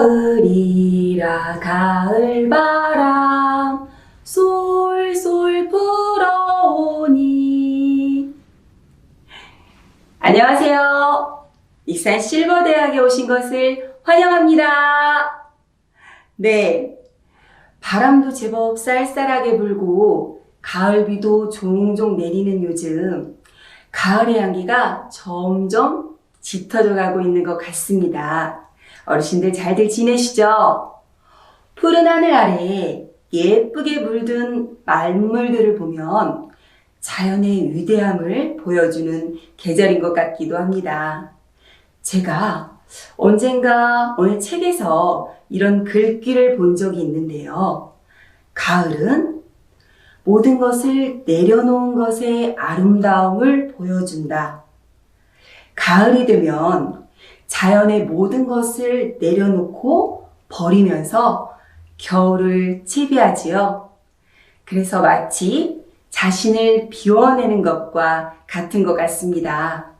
가을이라 가을바람 솔솔 불어오니. 안녕하세요. 익산 실버대학에 오신 것을 환영합니다. 네, 바람도 제법 쌀쌀하게 불고 가을비도 종종 내리는 요즘 가을의 향기가 점점 짙어져 가고 있는 것 같습니다. 어르신들 잘들 지내시죠? 푸른 하늘 아래 예쁘게 물든 말물들을 보면 자연의 위대함을 보여주는 계절인 것 같기도 합니다. 제가 언젠가 어느 책에서 이런 글귀를 본 적이 있는데요. 가을은 모든 것을 내려놓은 것의 아름다움을 보여준다. 가을이 되면 자연의 모든 것을 내려놓고 버리면서 겨울을 채비하지요. 그래서 마치 자신을 비워내는 것과 같은 것 같습니다.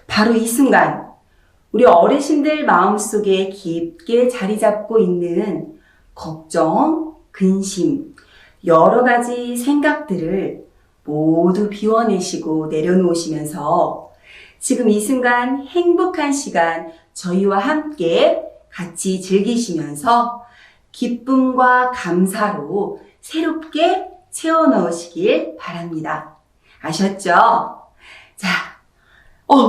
바로 이 순간 우리 어르신들 마음속에 깊게 자리 잡고 있는 걱정, 근심, 여러 가지 생각들을 모두 비워내시고 내려놓으시면서 지금 이 순간 행복한 시간 저희와 함께 같이 즐기시면서 기쁨과 감사로 새롭게 채워 넣으시길 바랍니다. 아셨죠? 자,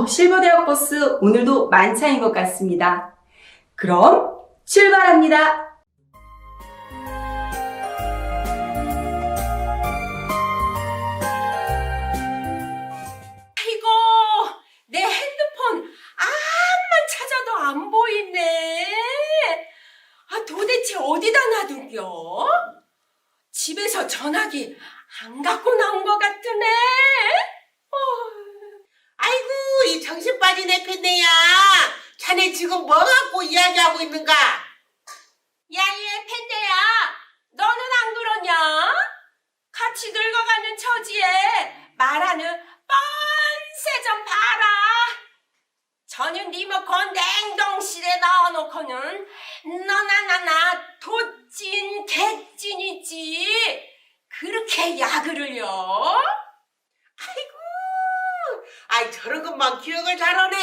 실버대학 버스 오늘도 만차인 것 같습니다. 그럼 출발합니다. 내 핸드폰 암만 찾아도 안 보이네. 도대체 어디다 놔둔겨? 집에서 전화기 안 갖고 나온 것 같으네. 아이고, 이 정신 빠진 애편네야. 자네 지금 뭐 갖고 이야기하고 있는가? 야, 이 팬데야, 너는 안 그러냐? 같이 늙어가는 처지에 말하는 뻔세 좀 봐라. 저녁 리모컨 냉동실에 넣어놓고는 너나 도찐 개찐이지 그렇게 야그를요? 아이, 저런 것만 기억을 잘하네.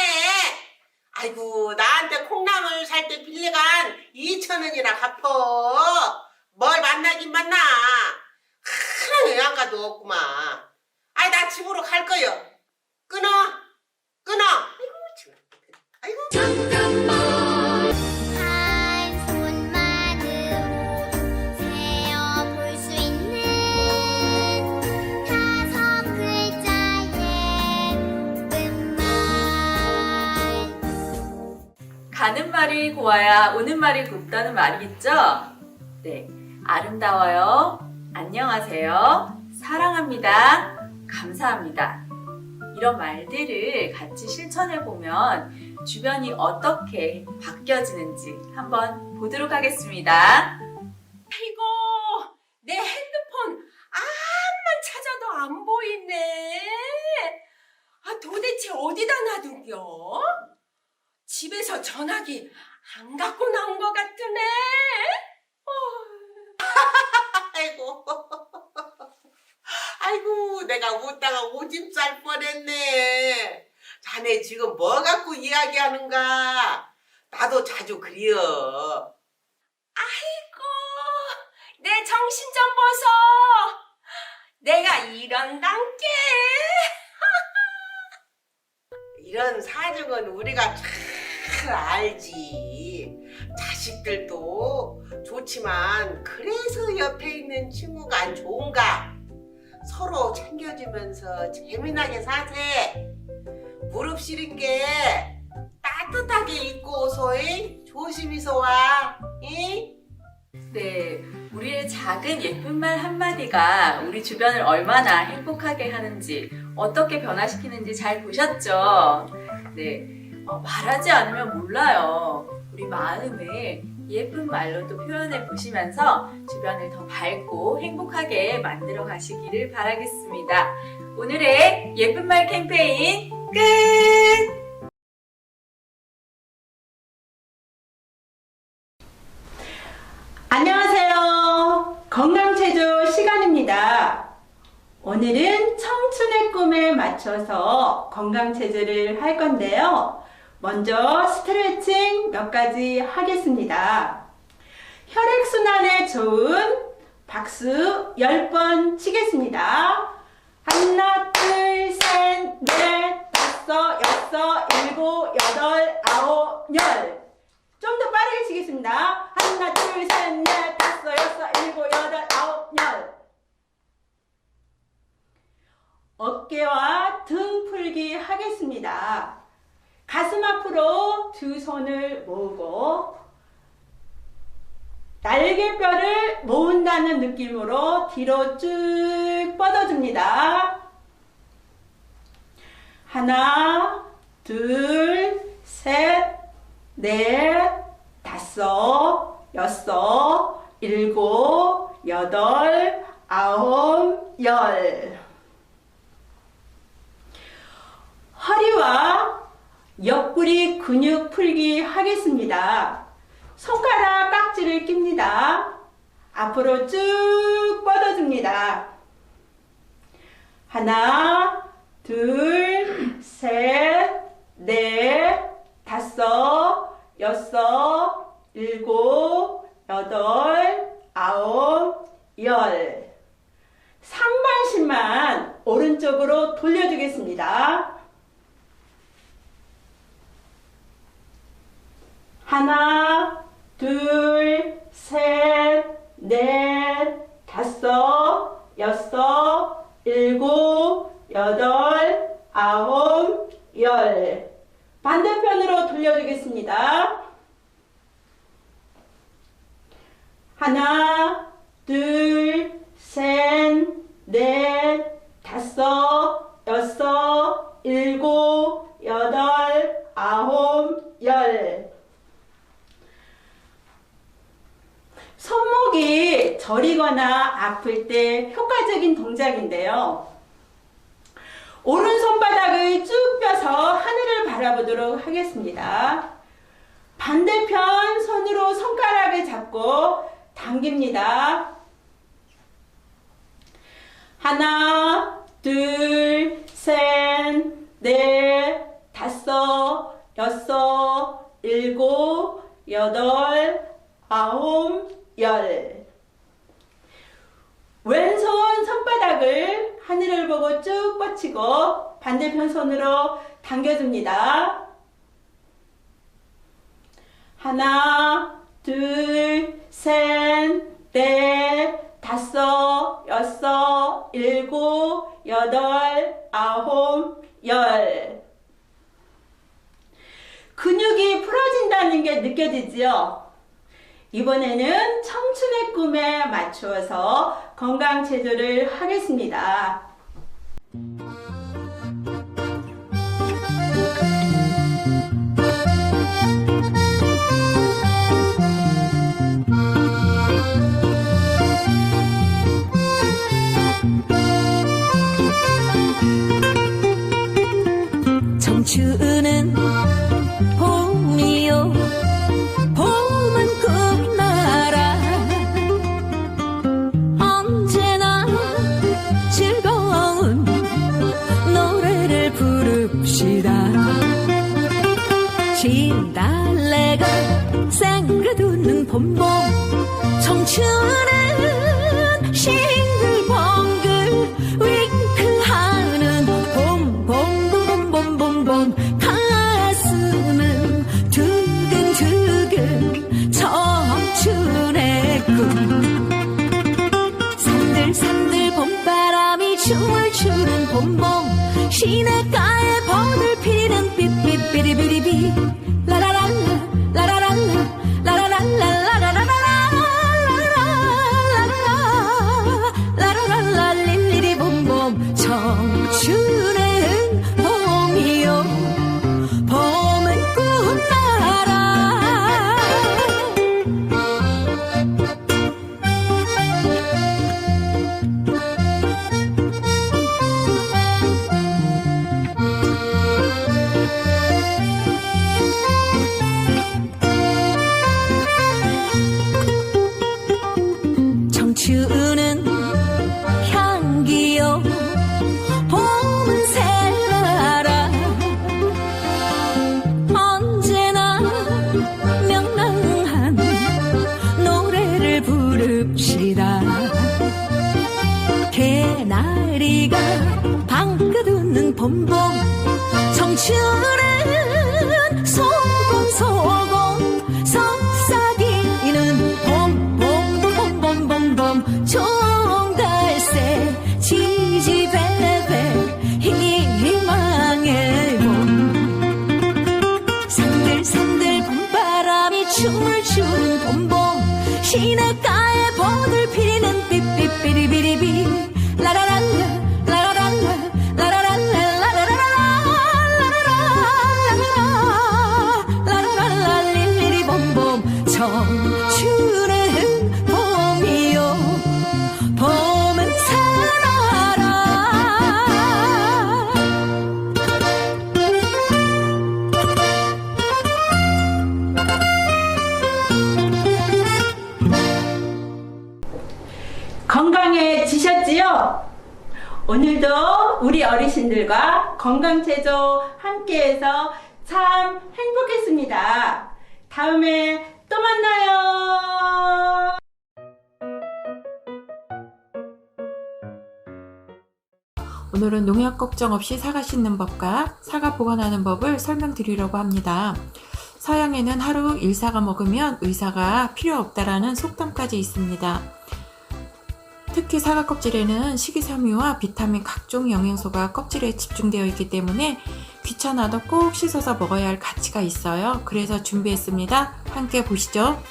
아이고, 나한테 콩나물 살 때 빌려간 2,000원이나 갚어. 뭘 만나긴 만나. 하나 영양가도 없구만. 아이, 나 집으로 갈 거요. 끊어. 아이고, 참. 아이고. 한 손만으로 세어볼 수 있는 5 글자의 끝말. 가는 말이 고와야 오는 말이 곱다는 말이겠죠? 네, 아름다워요, 안녕하세요, 사랑합니다, 감사합니다. 이런 말들을 같이 실천해보면 주변이 어떻게 바뀌어지는지 한번 보도록 하겠습니다. 아이고, 내 핸드폰 암만 찾아도 안 보이네. 도대체 어디다 놔둔겨? 집에서 전화기 안 갖고 나온 것 같으네. 아이고. 아이고, 내가 웃다가 오줌 쌀 뻔했네. 자네 지금 뭐 갖고 이야기하는가? 나도 자주 그리여. 아이고, 내 정신 좀 보소. 내가 이런단께. 이런 사정은 우리가 잘 알지. 자식들도 좋지만 그래서 옆에 있는 친구가 안 좋은가? 서로 챙겨주면서 재미나게 사세. 무릎 시린 게 따뜻하게 입고 오소이. 조심히서 와. 이? 네, 우리의 작은 예쁜 말 한마디가 우리 주변을 얼마나 행복하게 하는지, 어떻게 변화시키는지 잘 보셨죠? 네, 말하지 않으면 몰라요. 우리 마음을 예쁜 말로도 표현해 보시면서 주변을 더 밝고 행복하게 만들어 가시기를 바라겠습니다. 오늘의 예쁜 말 캠페인 끝! 오늘은 청춘의 꿈에 맞춰서 건강체조를 할 건데요. 먼저 스트레칭 몇 가지 하겠습니다. 혈액순환에 좋은 박수 10번 치겠습니다. 하나, 둘, 셋, 넷, 다섯, 여섯, 일곱, 여덟, 아홉, 열. 좀 더 빠르게 치겠습니다. 하나, 둘, 셋, 넷, 다섯, 여섯, 일곱, 여덟, 아홉, 열. 어깨와 등 풀기 하겠습니다. 가슴 앞으로 두 손을 모으고 날개뼈를 모은다는 느낌으로 뒤로 쭉 뻗어줍니다. 하나, 둘, 셋, 넷, 다섯, 여섯, 일곱, 여덟, 아홉, 열. 허리와 옆구리 근육 풀기 하겠습니다. 손가락 깍지를 낍니다. 앞으로 쭉 뻗어줍니다. 하나, 둘, 셋, 넷, 다섯, 여섯, 일곱, 여덟, 아홉, 열. 상반신만 오른쪽으로 돌려주겠습니다. 하나, 둘, 셋, 넷, 다섯, 여섯, 일곱, 여덟, 아홉, 열. 반대편으로 돌려주겠습니다. 하나, 둘, 셋, 넷, 다섯, 여섯, 일곱, 여덟, 아홉, 열. 손목이 저리거나 아플 때 효과적인 동작인데요. 오른손바닥을 쭉 펴서 하늘을 바라보도록 하겠습니다. 반대편 손으로 손가락을 잡고 당깁니다. 하나, 둘, 셋, 넷, 다섯, 여섯, 일곱, 여덟, 아홉, 열. 왼손 손바닥을 하늘을 보고 쭉 뻗치고 반대편 손으로 당겨줍니다. 하나, 둘, 셋, 넷, 다섯, 여섯, 일곱, 여덟, 아홉, 열. 근육이 풀어진다는 게 느껴지지요? 이번에는 청춘의 꿈에 맞추어서 건강체조를 하겠습니다. 청춘은 봄이요 봄은 꿈나라 언제나 즐거운 노래를 부릅시다 진달래가 쌩그두는 봄봄 청춘은 싱글벙글 윙크하는 봄봄봄봄봄봄 가슴은 두근두근 청춘의 꿈 산들산들 봄바람이 춤을 추는 봄봄 시냇가에 버들 피는 삐삐삐리비리비 라라랄라 라라랄라 라라랄라 릴리리 봄봄 청춘은 봄이요 봄은 꿈나라 시냇가에 버들 피리는 삐삐삐리비리비 라라랄라 라라랄라 라라랄라 라라랄라 라라랄라 릴리리 봄봄 청춘의 봄이요 봄은 살아라. 건강해지셨지요? 오늘도 우리 어르신들과 건강체조 함께해서 참 행복했습니다. 다음에 또 만나요. 오늘은 농약 걱정 없이 사과 씻는 법과 사과 보관하는 법을 설명드리려고 합니다. 서양에는 하루 1사과 먹으면 의사가 필요 없다라는 속담까지 있습니다. 특히 사과 껍질에는 식이섬유와 비타민 각종 영양소가 껍질에 집중되어 있기 때문에 귀찮아도 꼭 씻어서 먹어야 할 가치가 있어요. 그래서 준비했습니다. 함께 보시죠.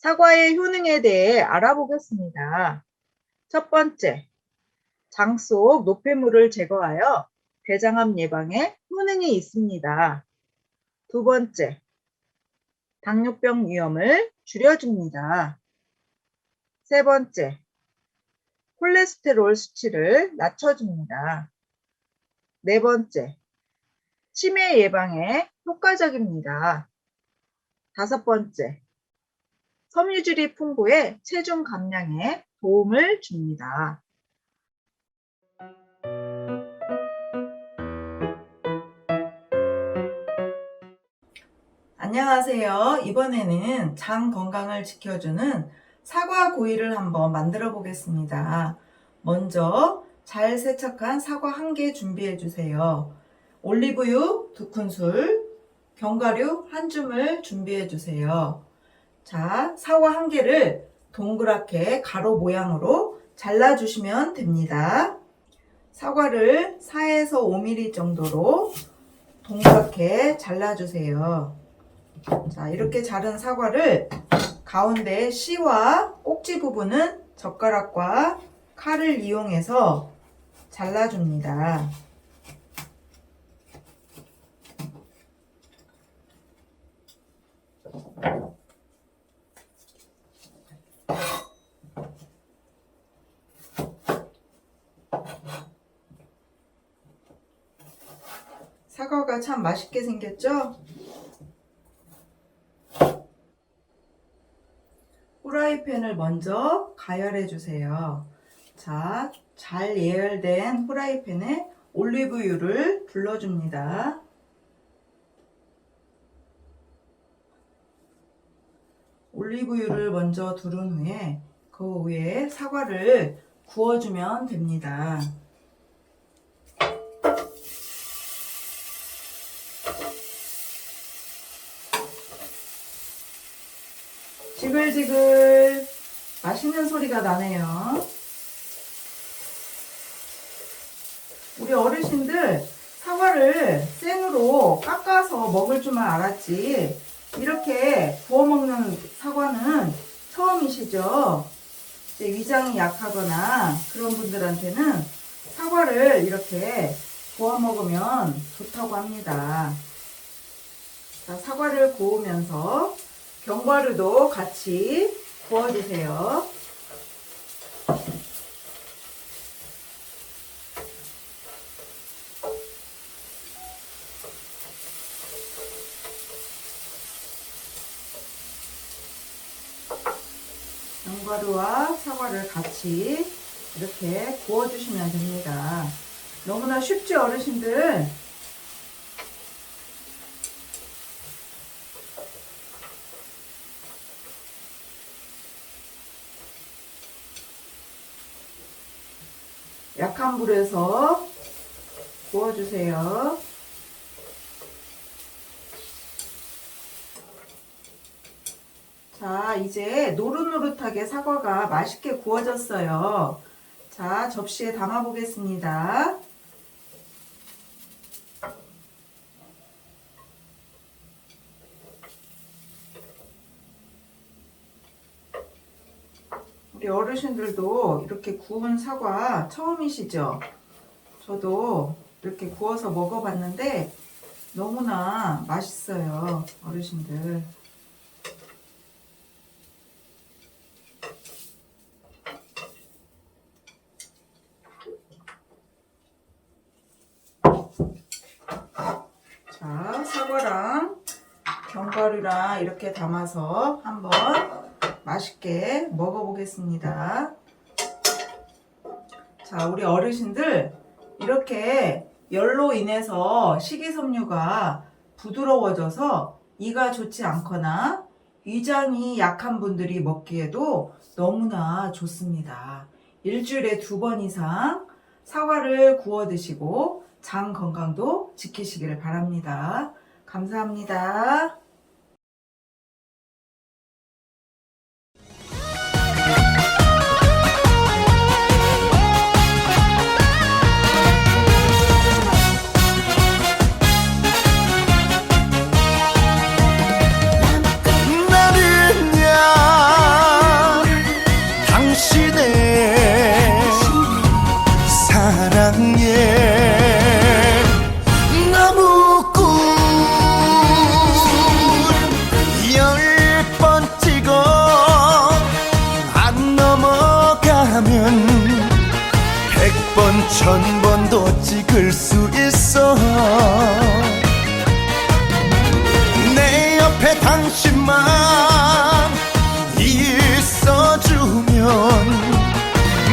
사과의 효능에 대해 알아보겠습니다. 첫 번째, 장 속 노폐물을 제거하여 대장암 예방에 효능이 있습니다. 두 번째, 당뇨병 위험을 줄여줍니다. 세 번째, 콜레스테롤 수치를 낮춰줍니다. 네 번째, 치매 예방에 효과적입니다. 다섯 번째, 섬유질이 풍부해 체중 감량에 도움을 줍니다. 안녕하세요. 이번에는 장 건강을 지켜주는 사과 고이를 한번 만들어 보겠습니다. 먼저 잘 세척한 사과 1개 준비해 주세요. 올리브유 2큰술, 견과류 1줌을 준비해 주세요. 자, 사과 1개를 동그랗게 가로 모양으로 잘라주시면 됩니다. 사과를 4에서 5mm 정도로 동그랗게 잘라주세요. 자, 이렇게 자른 사과를 가운데 씨와 꼭지 부분은 젓가락과 칼을 이용해서 잘라줍니다. 사과가 참 맛있게 생겼죠? 후라이팬을 먼저 가열해 주세요. 자, 잘 예열된 후라이팬에 올리브유를 둘러줍니다. 올리브유를 먼저 두른 후에 그 위에 사과를 구워주면 됩니다. 지글지글 맛있는 소리가 나네요. 우리 우리 어르신들 사과를 생으로 깎아서 먹을 줄만 알았지 이렇게 구워 먹는 사과는 처음이시죠? 이제 위장이 약하거나 그런 분들한테는 사과를 이렇게 구워 먹으면 좋다고 합니다. 자, 사과를 구우면서 견과류도 같이 구워주세요. 견과류와 사과를 같이 이렇게 구워주시면 됩니다. 너무나 쉽지 어르신들? 약한 불에서 구워주세요. 자, 이제 노릇노릇하게 사과가 맛있게 구워졌어요. 자, 접시에 담아 보겠습니다. 우리 어르신들도 이렇게 구운 사과 처음이시죠? 저도 이렇게 구워서 먹어봤는데 너무나 맛있어요, 어르신들. 자, 사과랑 견과류랑 이렇게 담아서 한번 맛있게 먹어보겠습니다. 자, 우리 어르신들 이렇게 열로 인해서 식이섬유가 부드러워져서 이가 좋지 않거나 위장이 약한 분들이 먹기에도 너무나 좋습니다. 일주일에 2번 이상 사과를 구워 드시고 장 건강도 지키시기를 바랍니다. 감사합니다. 나는야 당신의 사랑에 나무꾼 10번 찍어 안 넘어가면 100번 1000번도 찍을 수 있어. 내 옆에 당신만 있어주면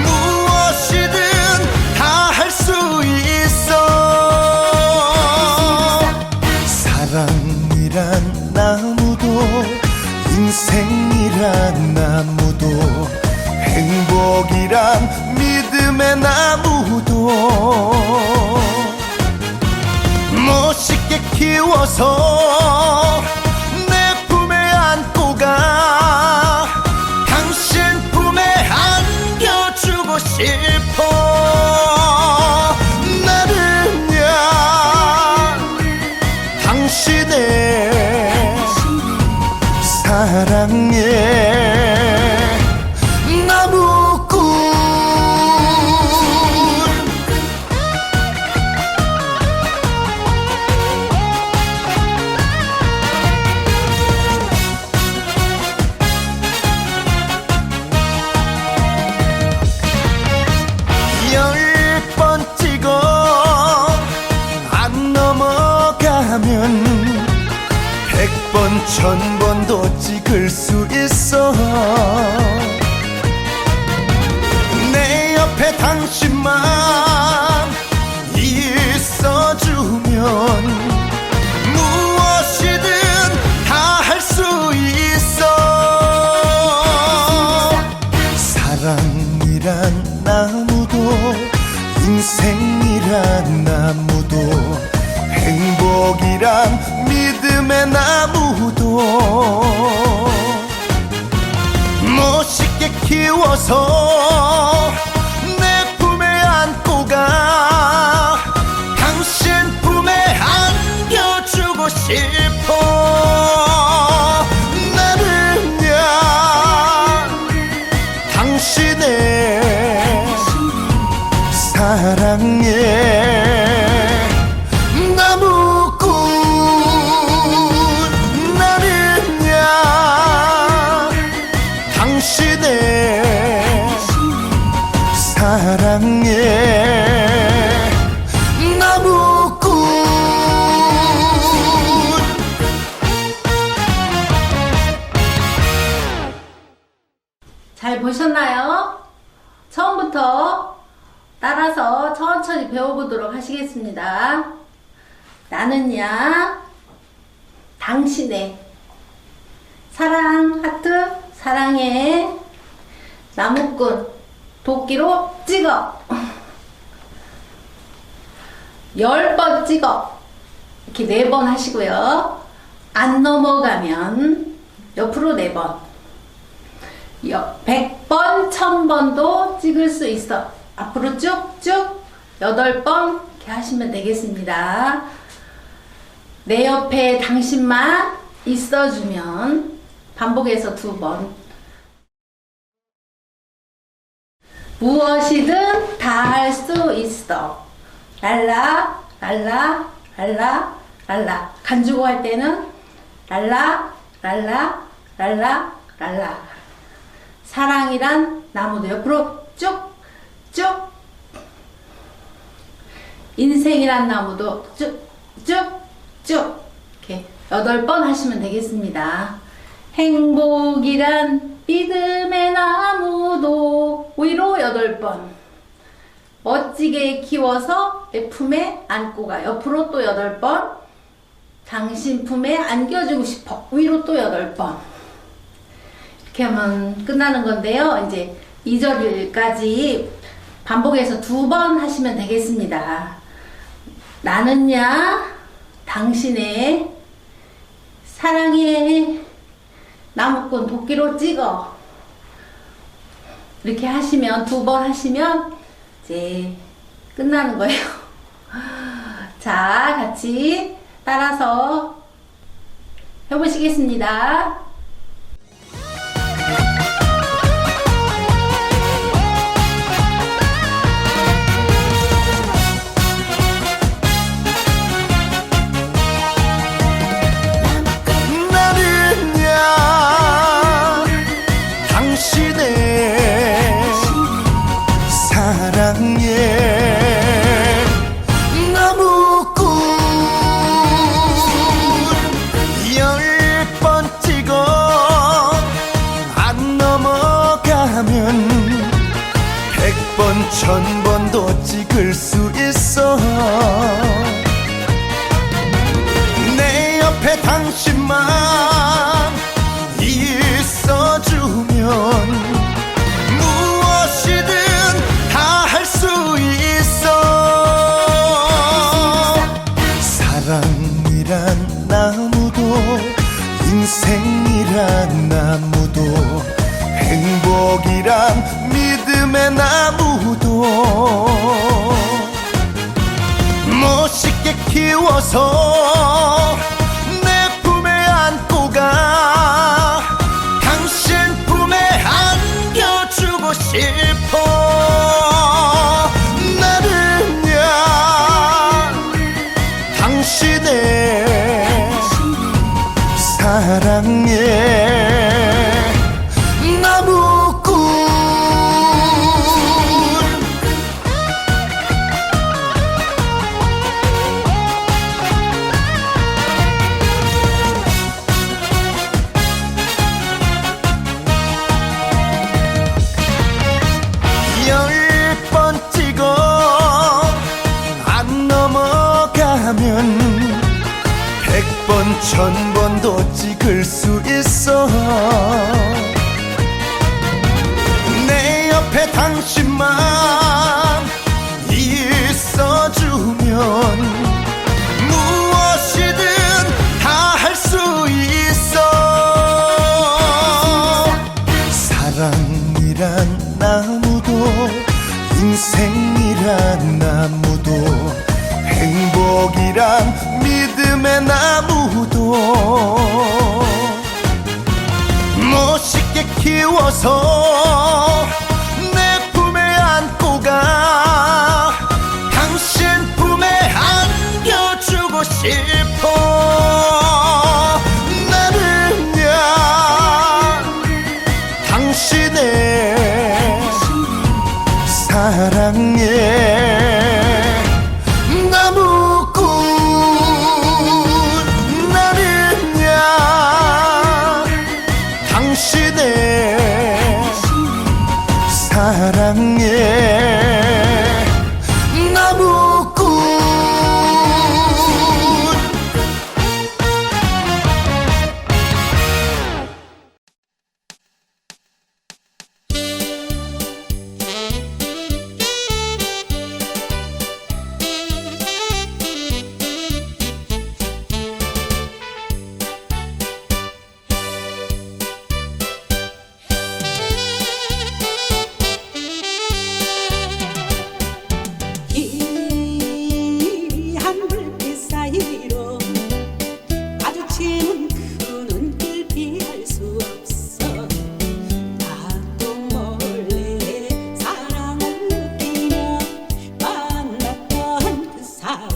무엇이든 다 할 수 있어. 사랑이란 나무도 인생이란 나무도 행복이란 믿음의 나무도 멋있게 키워서 내 품에 안고 가 당신 품에 안겨주고 싶어. 나는야 당신의 사랑에 나무꾼. 하면 100번 1000번도 찍을 수 있어. 내 옆에 당신만 있어주면 무엇이든 다 할 수 있어. 사랑이란 나무도 인생이란 나무도 행복이란 믿음의 나무도 멋있게 키워서 내 품에 안고 가 당신의 사랑에 나무꾼 나는야 당신의 사랑에 나무꾼. 잘 보셨나요? 처음부터 따라서 천천히 배워보도록 하시겠습니다. 나는야 당신의 사랑 하트 사랑해 나무꾼 도끼로 찍어 10번 찍어 이렇게 4번 하시고요. 안 넘어가면 옆으로 4번 100번 1000번도 찍을 수 있어. 앞으로 쭉쭉 8번 이렇게 하시면 되겠습니다. 내 옆에 당신만 있어주면 반복해서 2번. 무엇이든 다 할 수 있어. 랄라 랄라 랄라 랄라. 간주고 할 때는 랄라 랄라 랄라 랄라. 사랑이란 나무도 옆으로 쭉쭉. 인생이란 나무도 쭉쭉쭉 이렇게 8번 하시면 되겠습니다. 행복이란 믿음의 나무도 위로 8번. 멋지게 키워서 내 품에 안고 가. 옆으로 또 8번. 당신 품에 안겨주고 싶어. 위로 또 8번. 이렇게 하면 끝나는 건데요. 이제 2절까지 반복해서 2번 하시면 되겠습니다. 나는야 당신의 사랑해 나무꾼 도끼로 찍어. 이렇게 하시면 2번 하시면 이제 끝나는 거예요. 자, 같이 따라서 해보시겠습니다. 천 번도 찍을 수 있어. 내 옆에 당신만 있어주면 무엇이든 다 할 수 있어. 사랑이란 나무도 인생이란 나무도 행복이란 믿음의 나무도 멋있게 키워서 내 품에 안고 가. 당신 품에 안겨주고 싶어. 나는야 당신의 사랑에 나무꾼. 하면 100번 1000번도 찍을 수 있어. 내 옆에 당신만 있어주면 무엇이든 다 할 수 있어. 사랑이란 나무도 인생이란 나무도 행복이란 믿음의 나무도 멋있게 키워서 사랑해 나무꾼 나는야 당신의 사랑해 나무꾼 희미한 불빛 사이로 마주치는 그 눈길 피할 수 없어. 나도 몰래 사랑을 느끼며 만났던 그 사람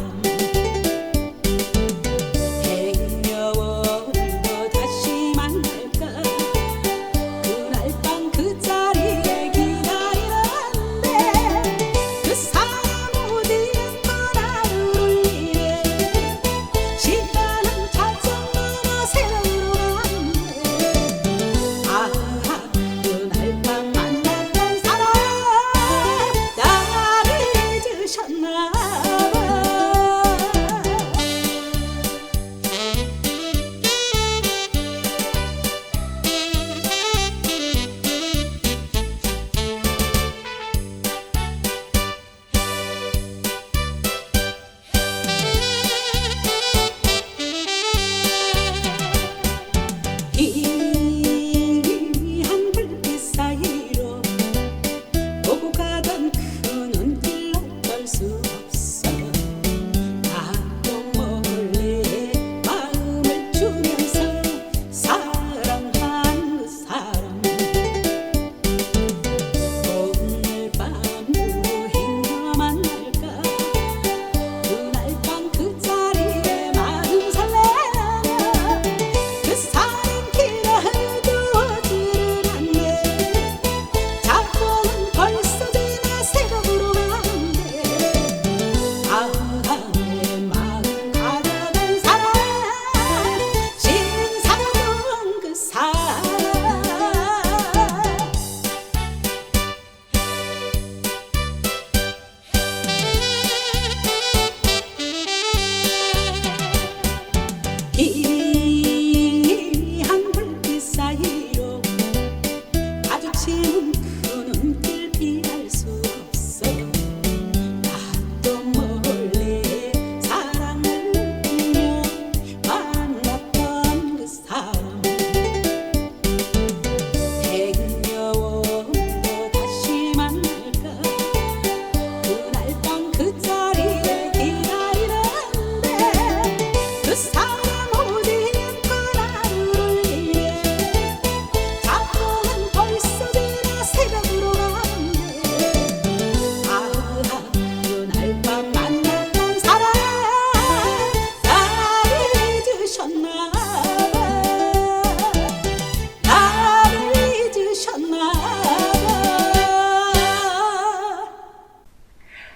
행여월도 다시 만날까. 그날 밤 그 자리에 기다리는데 그 사람 어디 있거나 울리네. 시간은 자전거나 새로 가는데 아 그날 밤 만났던 사람 나를 잊으셨나 봐. 희미한 불빛 사이로 보고 가던 그 눈길 어쩔 수 없어. 나도 몰래 마음을 주면서 사랑한 그 사람 오늘 밤으로 행여 만날까. 그날 밤 그 자리에 마음 설레며 그 사람 기다려주지를 않네. 자고는 벌써 지나 새벽으로 가는데 아 내 마음 가져간 사람 신사동 그 사람 희미한 불빛 사이로 마주치는 그 눈길 피할 수 없어. 나도 몰래 사랑을 느끼며 만났던 그 사람 행여월도 다시 만날까. 그날 밤 그 자리에 기다리는데 그 사람 어디 있거나 울리네. 자고는 벌써 지나 새벽으로 가는데 아 그날 밤 만났던 사람 나를 잊으셨나 봐. 나를 잊으셨나 봐.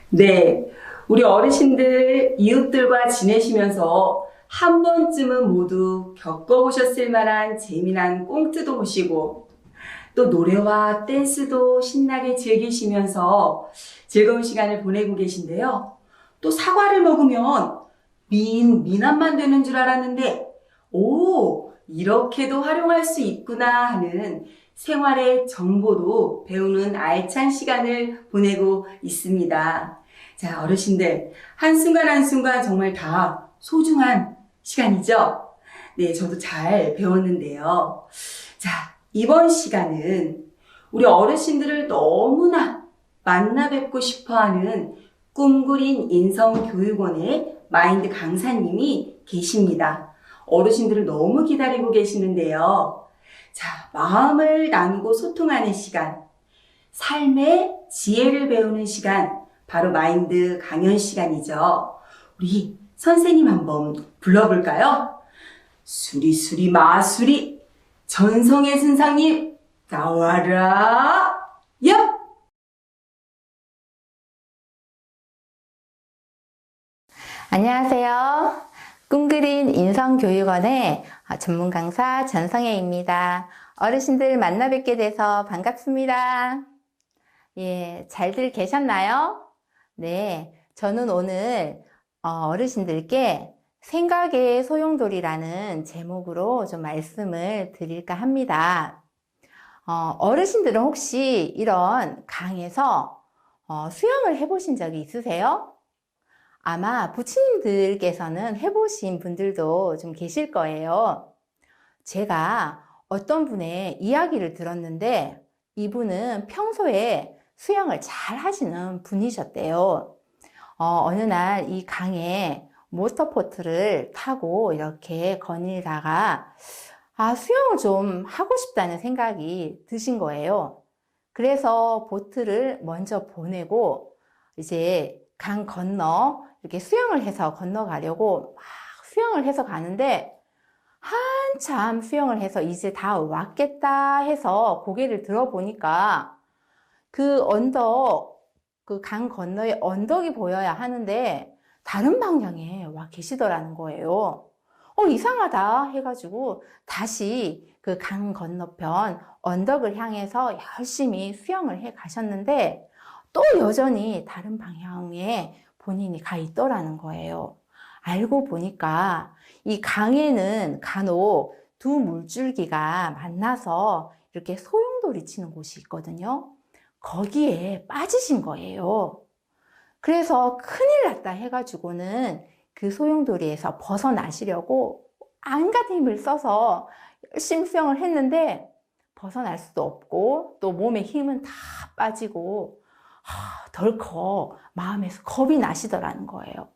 네, 우리 어르신들, 이웃들과 지내시면서 한 번쯤은 모두 겪어보셨을 만한 재미난 꽁트도 보시고 또 노래와 댄스도 신나게 즐기시면서 즐거운 시간을 보내고 계신데요. 또 사과를 먹으면 미남만 되는 줄 알았는데 오, 이렇게도 활용할 수 있구나 하는 생활의 정보도 배우는 알찬 시간을 보내고 있습니다. 자, 어르신들, 한순간 한순간 정말 다 소중한 시간이죠? 네, 저도 잘 배웠는데요. 자, 이번 시간은 우리 어르신들을 너무나 만나 뵙고 싶어하는 꿈꾸린 인성교육원의 마인드 강사님이 계십니다. 어르신들을 너무 기다리고 계시는데요. 자, 마음을 나누고 소통하는 시간, 삶의 지혜를 배우는 시간, 바로 마인드 강연 시간이죠. 우리 선생님 한번 불러볼까요? 수리수리 마수리 전성의 선생님 나와라. 얍! 안녕하세요. 꿈그린 인성교육원의 전문 강사 전성혜입니다. 어르신들 만나 뵙게 돼서 반갑습니다. 예, 잘들 계셨나요? 네, 저는 오늘 어르신들께 생각의 소용돌이라는 제목으로 좀 말씀을 드릴까 합니다. 어르신들은 혹시 이런 강에서 수영을 해보신 적이 있으세요? 아마 부처님들께서는 해보신 분들도 좀 계실 거예요. 제가 어떤 분의 이야기를 들었는데 이분은 평소에 수영을 잘 하시는 분이셨대요. 어느 날 이 강에 모터보트를 타고 이렇게 거닐다가 수영을 좀 하고 싶다는 생각이 드신 거예요. 그래서 보트를 먼저 보내고 이제 강 건너 이렇게 수영을 해서 건너가려고 막 수영을 해서 가는데 한참 수영을 해서 이제 다 왔겠다 해서 고개를 들어보니까 그 언덕, 그 강 건너에 언덕이 보여야 하는데 다른 방향에 와 계시더라는 거예요. 이상하다 해가지고 다시 그 강 건너편 언덕을 향해서 열심히 수영을 해 가셨는데 또 여전히 다른 방향에 본인이 가 있더라는 거예요. 알고 보니까 이 강에는 간혹 두 물줄기가 만나서 이렇게 소용돌이 치는 곳이 있거든요. 거기에 빠지신 거예요. 그래서 큰일 났다 해가지고는 그 소용돌이에서 벗어나시려고 안간 힘을 써서 열심히 수영을 했는데 벗어날 수도 없고 또 몸에 힘은 다 빠지고 덜컥 마음에서 겁이 나시더라는 거예요.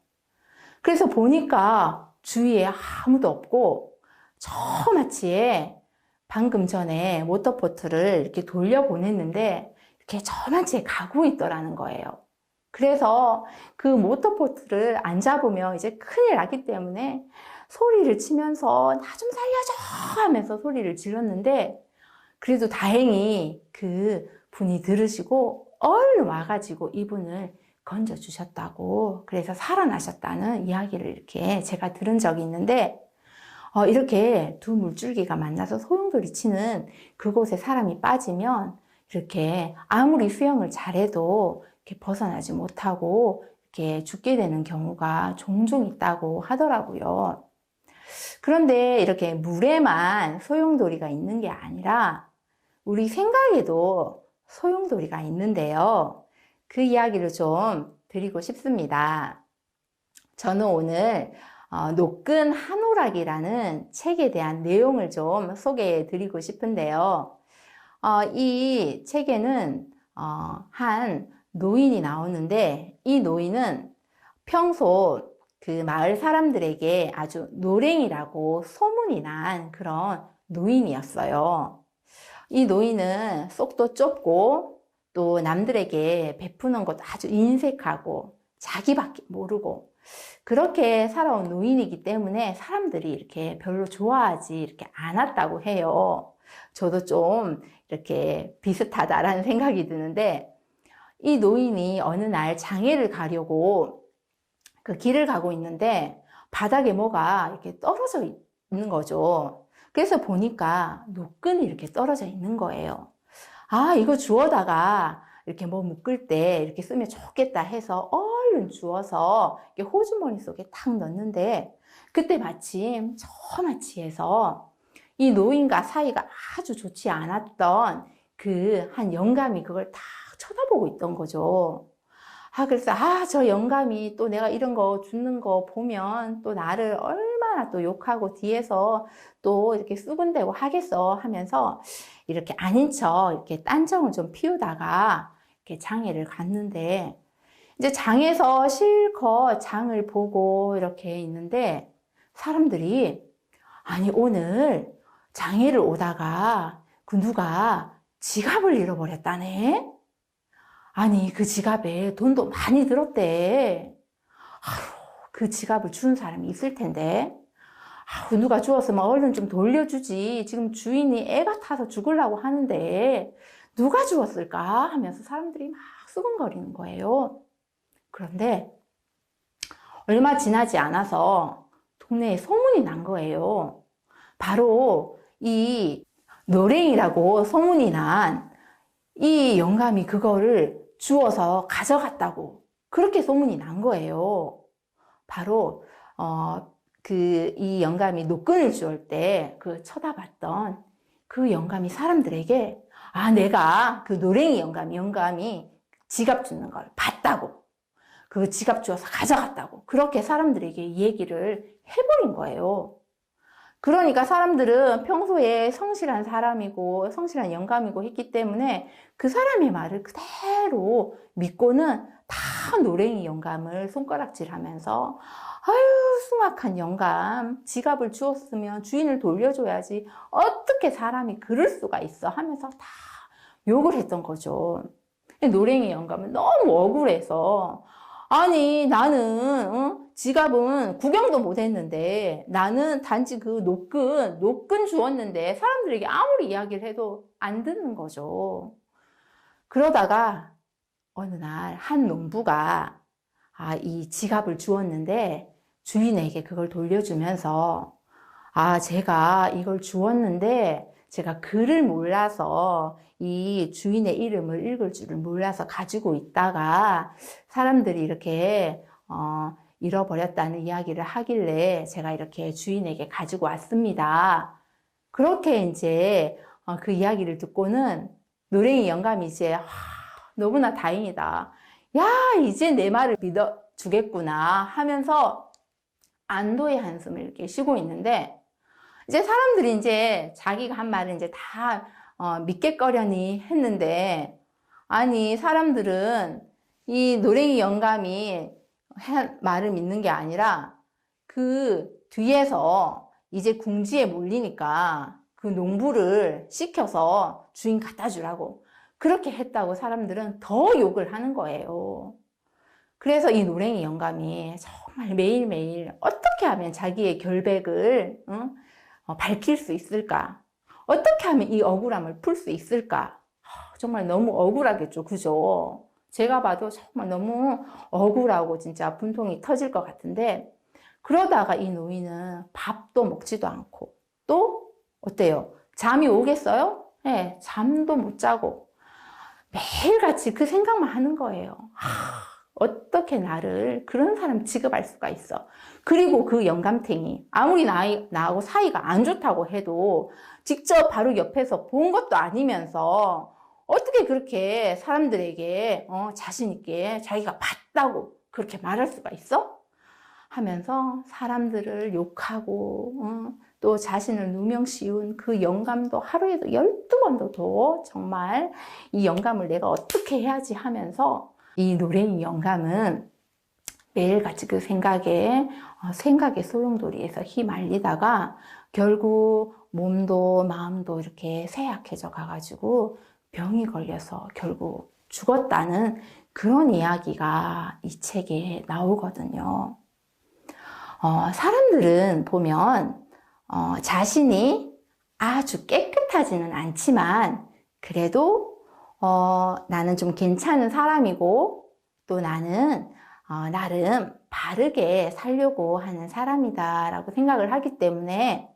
그래서 보니까 주위에 아무도 없고 저마치에 방금 전에 모터보트를 이렇게 돌려보냈는데 이렇게 저마치에 가고 있더라는 거예요. 그래서 그 모터보트를 안 잡으면 이제 큰일 나기 때문에 소리를 치면서 나 좀 살려줘 하면서 소리를 질렀는데 그래도 다행히 그 분이 들으시고 얼른 와가지고 이분을 건져주셨다고 그래서 살아나셨다는 이야기를 이렇게 제가 들은 적이 있는데 이렇게 두 물줄기가 만나서 소용돌이 치는 그곳에 사람이 빠지면 이렇게 아무리 수영을 잘해도 이렇게 벗어나지 못하고 이렇게 죽게 되는 경우가 종종 있다고 하더라고요. 그런데 이렇게 물에만 소용돌이가 있는 게 아니라 우리 생각에도 소용돌이가 있는데요. 그 이야기를 좀 드리고 싶습니다. 저는 오늘 노끈 한오락이라는 책에 대한 내용을 좀 소개해 드리고 싶은데요. 이 책에는 한 노인이 나오는데 이 노인은 평소 그 마을 사람들에게 아주 노랭이라고 소문이 난 그런 노인이었어요. 이 노인은 속도 좁고 또 남들에게 베푸는 것도 아주 인색하고 자기밖에 모르고 그렇게 살아온 노인이기 때문에 사람들이 이렇게 별로 좋아하지 이렇게 않았다고 해요. 저도 좀 이렇게 비슷하다라는 생각이 드는데 이 노인이 어느 날 장애를 가려고 그 길을 가고 있는데 바닥에 뭐가 이렇게 떨어져 있는 거죠. 그래서 보니까 노끈이 이렇게 떨어져 있는 거예요. 이거 주워다가 이렇게 뭐 묶을 때 이렇게 쓰면 좋겠다 해서 얼른 주워서 이렇게 호주머니 속에 탁 넣는데 그때 마침 저마치에서 이 노인과 사이가 아주 좋지 않았던 그 한 영감이 그걸 딱 쳐다보고 있던 거죠. 그래서 저 영감이 또 내가 이런 거 줍는 거 보면 또 나를 얼마나 또 욕하고 뒤에서 또 이렇게 쑥은대고 하겠어 하면서 이렇게 아닌 척 이렇게 딴정을 좀 피우다가 이렇게 장애를 갔는데 이제 장에서 실컷 장을 보고 이렇게 있는데 사람들이 오늘 장애를 오다가 그 누가 지갑을 잃어버렸다네? 그 지갑에 돈도 많이 들었대. 그 지갑을 준 사람이 있을 텐데. 아우, 누가 주웠으면 얼른 좀 돌려주지. 지금 주인이 애가 타서 죽으려고 하는데 누가 주웠을까 하면서 사람들이 막 수군거리는 거예요. 그런데 얼마 지나지 않아서 동네에 소문이 난 거예요. 바로 이 노랭이라고 소문이 난 이 영감이 그거를 주워서 가져갔다고 그렇게 소문이 난 거예요. 바로 이 영감이 노끈을 주울 때 그 쳐다봤던 그 영감이 사람들에게 내가 그 노랭이 영감이 지갑 주는 걸 봤다고, 그 지갑 주워서 가져갔다고 그렇게 사람들에게 얘기를 해버린 거예요. 그러니까 사람들은 평소에 성실한 사람이고 성실한 영감이고 했기 때문에 그 사람의 말을 그대로 믿고는 다 노랭이 영감을 손가락질하면서 아유, 숭악한 영감, 지갑을 주웠으면 주인을 돌려줘야지 어떻게 사람이 그럴 수가 있어 하면서 다 욕을 했던 거죠. 노랭이 영감은 너무 억울해서 아니 나는 지갑은 구경도 못 했는데 나는 단지 그 노끈 주웠는데 사람들에게 아무리 이야기를 해도 안 듣는 거죠. 그러다가 어느 날 한 농부가 이 지갑을 주웠는데 주인에게 그걸 돌려주면서 제가 이걸 주웠는데 제가 글을 몰라서 이 주인의 이름을 읽을 줄을 몰라서 가지고 있다가 사람들이 이렇게 잃어버렸다는 이야기를 하길래 제가 이렇게 주인에게 가지고 왔습니다. 그렇게 이제 그 이야기를 듣고는 노랭이 영감이 이제 너무나 다행이다. 야, 이제 내 말을 믿어주겠구나 하면서 안도의 한숨을 이렇게 쉬고 있는데 이제 사람들이 이제 자기가 한 말을 이제 다 믿겠거려니 했는데 아니 사람들은 이 노랭이 영감이 한 말을 믿는 게 아니라 그 뒤에서 이제 궁지에 몰리니까 그 농부를 시켜서 주인 갖다 주라고 그렇게 했다고 사람들은 더 욕을 하는 거예요. 그래서 이 노랭이 영감이 정말 매일매일 어떻게 하면 자기의 결백을 밝힐 수 있을까? 어떻게 하면 이 억울함을 풀 수 있을까? 정말 너무 억울하겠죠. 그죠? 제가 봐도 정말 너무 억울하고 진짜 분통이 터질 것 같은데 그러다가 이 노인은 밥도 먹지도 않고 또 어때요? 잠이 오겠어요? 네, 잠도 못 자고 매일같이 그 생각만 하는 거예요. 어떻게 나를 그런 사람 취급할 수가 있어. 그리고 그 영감탱이 아무리 나하고 사이가 안 좋다고 해도 직접 바로 옆에서 본 것도 아니면서 어떻게 그렇게 사람들에게 자신 있게 자기가 봤다고 그렇게 말할 수가 있어? 하면서 사람들을 욕하고 또 자신을 누명 씌운 그 영감도 하루에도 12번도 더 정말 이 영감을 내가 어떻게 해야지 하면서 이 노랭이 영감은 매일같이 그 생각의 소용돌이에서 휘말리다가 결국 몸도 마음도 이렇게 쇠약해져 가가지고 병이 걸려서 결국 죽었다는 그런 이야기가 이 책에 나오거든요. 사람들은 보면 자신이 아주 깨끗하지는 않지만 그래도 나는 좀 괜찮은 사람이고 또 나는 나름 바르게 살려고 하는 사람이다 라고 생각을 하기 때문에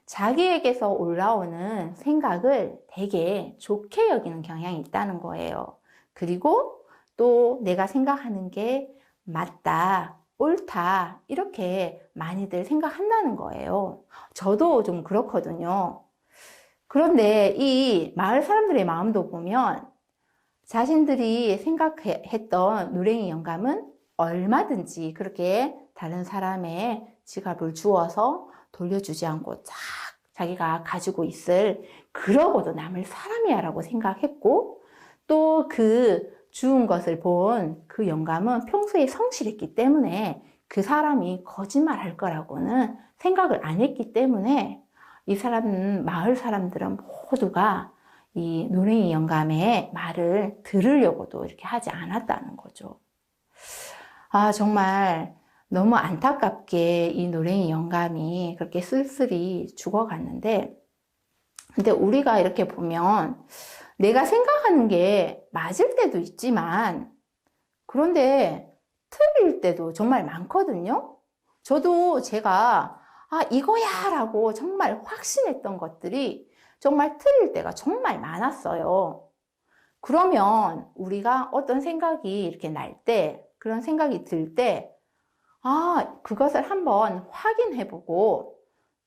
자기에게서 올라오는 생각을 되게 좋게 여기는 경향이 있다는 거예요. 그리고 또 내가 생각하는 게 맞다, 옳다 이렇게 많이들 생각한다는 거예요. 저도 좀 그렇거든요. 그런데 이 마을 사람들의 마음도 보면 자신들이 생각했던 노랭이 영감은 얼마든지 그렇게 다른 사람의 지갑을 주워서 돌려주지 않고 자기가 가지고 있을 그러고도 남을 사람이야 라고 생각했고 또 그 주운 것을 본 그 영감은 평소에 성실했기 때문에 그 사람이 거짓말할 거라고는 생각을 안 했기 때문에 마을 사람들은 모두가 이 노랭이 영감의 말을 들으려고도 이렇게 하지 않았다는 거죠. 정말 너무 안타깝게 이 노랭이 영감이 그렇게 쓸쓸히 죽어갔는데, 근데 우리가 이렇게 보면 내가 생각하는 게 맞을 때도 있지만, 그런데 틀릴 때도 정말 많거든요. 저도 제가 이거야 라고 정말 확신했던 것들이 정말 틀릴 때가 정말 많았어요. 그러면 우리가 어떤 생각이 이렇게 날 때, 그런 생각이 들 때, 그것을 한번 확인해보고,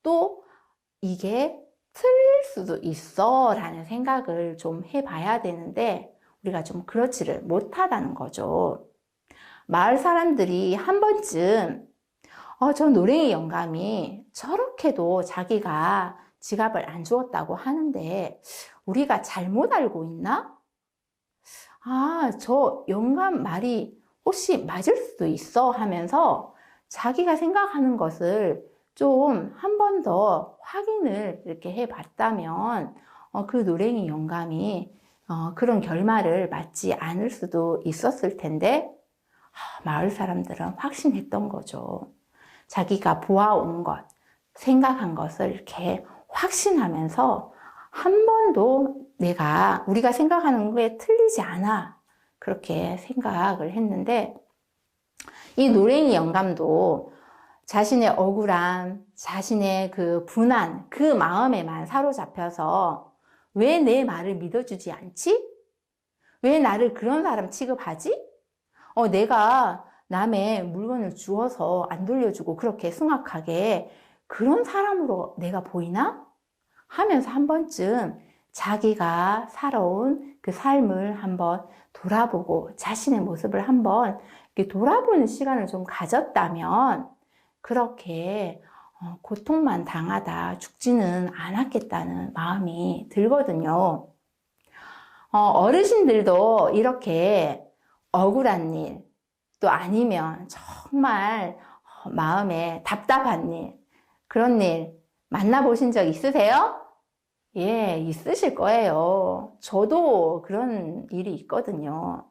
또 이게 틀릴 수도 있어 라는 생각을 좀 해봐야 되는데, 우리가 좀 그렇지를 못하다는 거죠. 마을 사람들이 한 번쯤 저 노랭이 영감이 저렇게도 자기가 지갑을 안 주었다고 하는데 우리가 잘못 알고 있나? 저 영감 말이 혹시 맞을 수도 있어 하면서 자기가 생각하는 것을 좀 한 번 더 확인을 이렇게 해봤다면 그 노랭이 영감이 그런 결말을 맞지 않을 수도 있었을 텐데, 마을 사람들은 확신했던 거죠. 자기가 보아온 것, 생각한 것을 이렇게 확신하면서 한 번도 우리가 생각하는 거에 틀리지 않아, 그렇게 생각을 했는데, 이 노랭이 영감도 자신의 억울함, 자신의 그 분한, 그 마음에만 사로잡혀서 왜 내 말을 믿어주지 않지? 왜 나를 그런 사람 취급하지? 내가 남의 물건을 주어서 안 돌려주고 그렇게 숭악하게 그런 사람으로 내가 보이나? 하면서 한 번쯤 자기가 살아온 그 삶을 한번 돌아보고 자신의 모습을 한번 이렇게 돌아보는 시간을 좀 가졌다면 그렇게 고통만 당하다 죽지는 않았겠다는 마음이 들거든요. 어르신들도 이렇게 억울한 일, 또 아니면 정말 마음에 답답한 일, 그런 일 만나보신 적 있으세요? 예, 있으실 거예요. 저도 그런 일이 있거든요.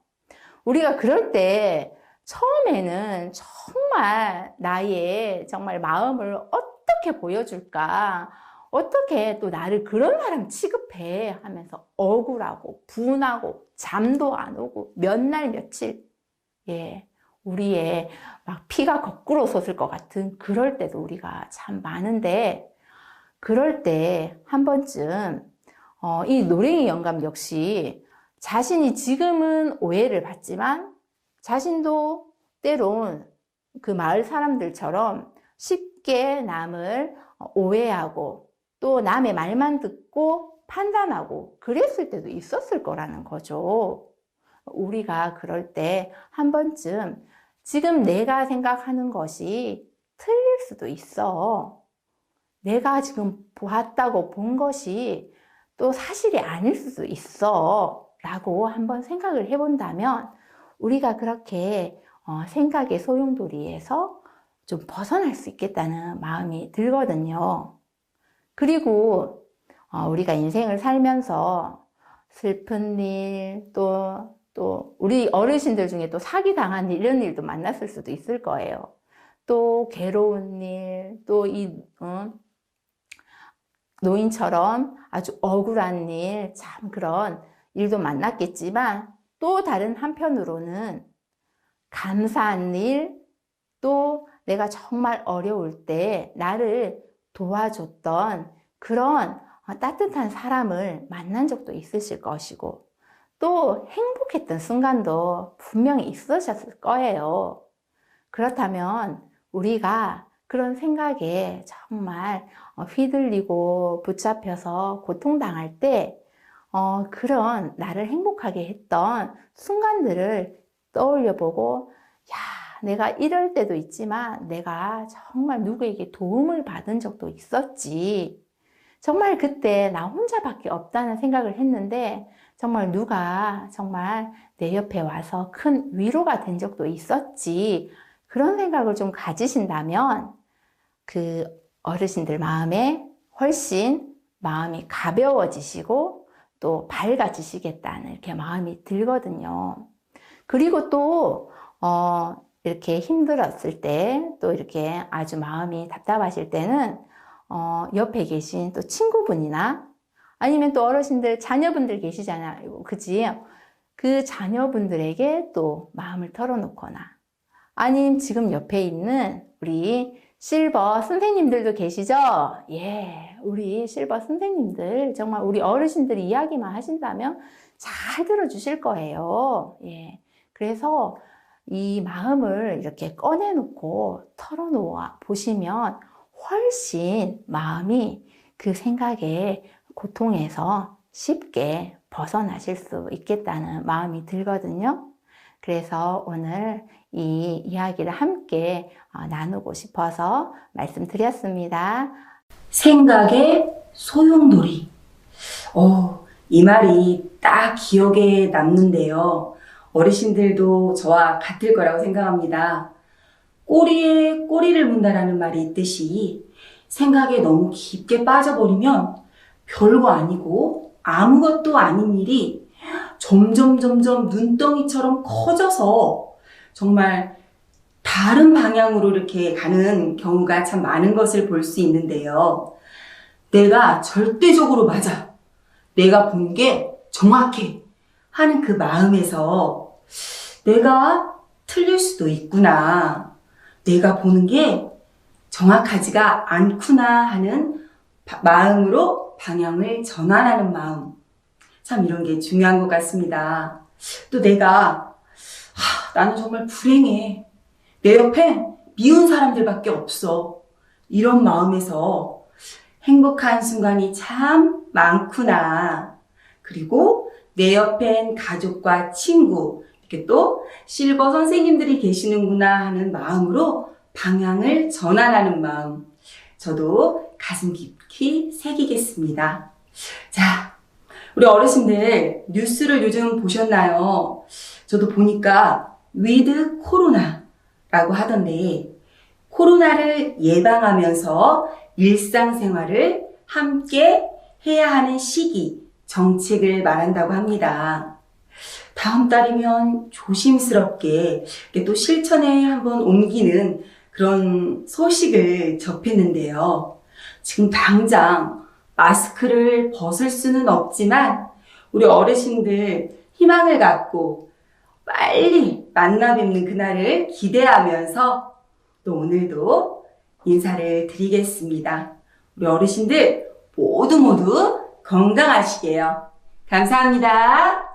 우리가 그럴 때 처음에는 정말 나의 정말 마음을 어떻게 보여줄까? 어떻게 또 나를 그런 사람 취급해? 하면서 억울하고 분하고 잠도 안 오고 몇 날 며칠, 우리의 막 피가 거꾸로 솟을 것 같은 그럴 때도 우리가 참 많은데, 그럴 때 한 번쯤 이 노랭이 영감 역시 자신이 지금은 오해를 받지만 자신도 때론 그 마을 사람들처럼 쉽게 남을 오해하고 또 남의 말만 듣고 판단하고 그랬을 때도 있었을 거라는 거죠. 우리가 그럴 때 한 번쯤 지금 내가 생각하는 것이 틀릴 수도 있어. 내가 지금 보았다고 본 것이 또 사실이 아닐 수도 있어 라고 한번 생각을 해본다면 우리가 그렇게 생각의 소용돌이에서 좀 벗어날 수 있겠다는 마음이 들거든요. 그리고 우리가 인생을 살면서 슬픈 일, 또 우리 어르신들 중에 또 사기당한 일, 이런 일도 만났을 수도 있을 거예요. 또 괴로운 일, 또 노인처럼 아주 억울한 일, 참 그런 일도 만났겠지만 또 다른 한편으로는 감사한 일, 또 내가 정말 어려울 때 나를 도와줬던 그런 따뜻한 사람을 만난 적도 있으실 것이고 또 행복했던 순간도 분명히 있으셨을 거예요. 그렇다면 우리가 그런 생각에 정말 휘둘리고 붙잡혀서 고통당할 때 그런 나를 행복하게 했던 순간들을 떠올려보고 내가 이럴 때도 있지만 내가 정말 누구에게 도움을 받은 적도 있었지. 정말 그때 나 혼자밖에 없다는 생각을 했는데 정말 누가 정말 내 옆에 와서 큰 위로가 된 적도 있었지. 그런 생각을 좀 가지신다면 그 어르신들 마음에 훨씬 마음이 가벼워지시고 또 밝아지시겠다는 이렇게 마음이 들거든요. 그리고 또 이렇게 힘들었을 때, 또 이렇게 아주 마음이 답답하실 때는 옆에 계신 또 친구분이나 아니면 또 어르신들, 자녀분들 계시잖아요. 그치? 그 자녀분들에게 또 마음을 털어놓거나, 아니면 지금 옆에 있는 우리 실버 선생님들도 계시죠? 예, 우리 실버 선생님들, 정말 우리 어르신들 이야기만 하신다면 잘 들어주실 거예요. 예, 그래서 이 마음을 이렇게 꺼내놓고 털어놓아 보시면 훨씬 마음이 그 생각에 고통에서 쉽게 벗어나실 수 있겠다는 마음이 들거든요. 그래서 오늘 이 이야기를 함께 나누고 싶어서 말씀드렸습니다. 생각의 소용돌이. 이 말이 딱 기억에 남는데요. 어르신들도 저와 같을 거라고 생각합니다. 꼬리에 꼬리를 문다라는 말이 있듯이 생각에 너무 깊게 빠져버리면 별거 아니고 아무것도 아닌 일이 점점 눈덩이처럼 커져서 정말 다른 방향으로 이렇게 가는 경우가 참 많은 것을 볼 수 있는데요. 내가 절대적으로 맞아. 내가 본 게 정확해. 하는 그 마음에서 내가 틀릴 수도 있구나. 내가 보는 게 정확하지가 않구나 하는 마음으로 방향을 전환하는 마음. 참 이런 게 중요한 것 같습니다. 또 내가 나는 정말 불행해. 내 옆에 미운 사람들밖에 없어. 이런 마음에서 행복한 순간이 참 많구나. 그리고 내 옆엔 가족과 친구, 이렇게 또 실버 선생님들이 계시는구나 하는 마음으로 방향을 전환하는 마음. 저도 가슴 깊이 새기겠습니다. 자, 우리 어르신들 뉴스를 요즘 보셨나요? 저도 보니까 위드 코로나라고 하던데 코로나를 예방하면서 일상생활을 함께 해야 하는 시기, 정책을 말한다고 합니다. 다음 달이면 조심스럽게 또 실천에 한번 옮기는 그런 소식을 접했는데요. 지금 당장 마스크를 벗을 수는 없지만 우리 어르신들 희망을 갖고 빨리 만나 뵙는 그날을 기대하면서 또 오늘도 인사를 드리겠습니다. 우리 어르신들 모두 건강하시게요. 감사합니다.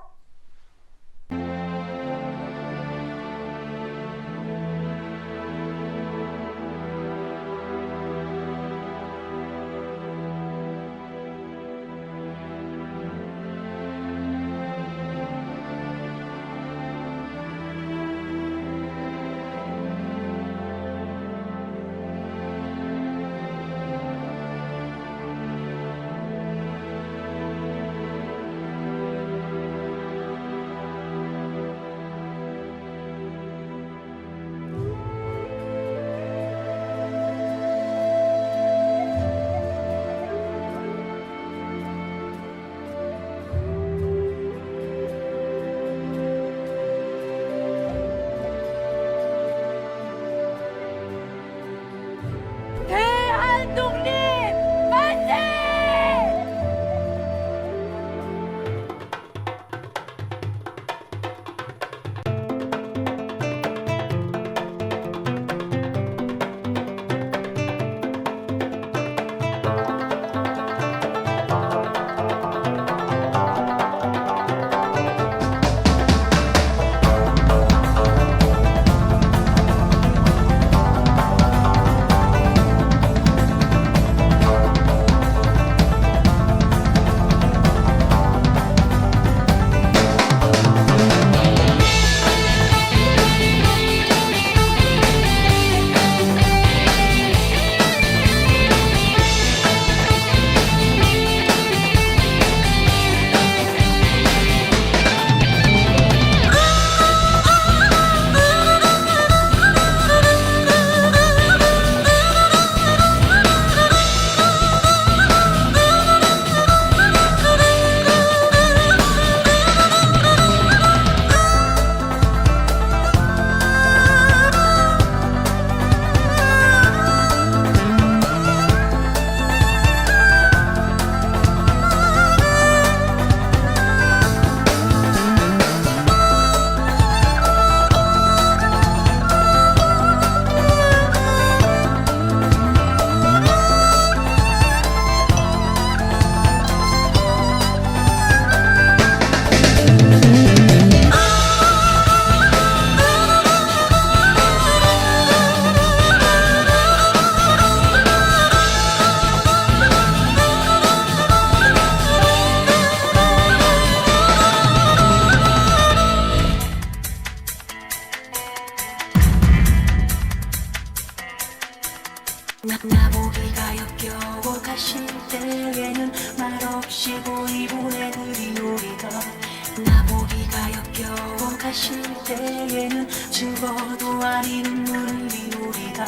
마실 때에는 죽어도 아닌 눈물이 오리다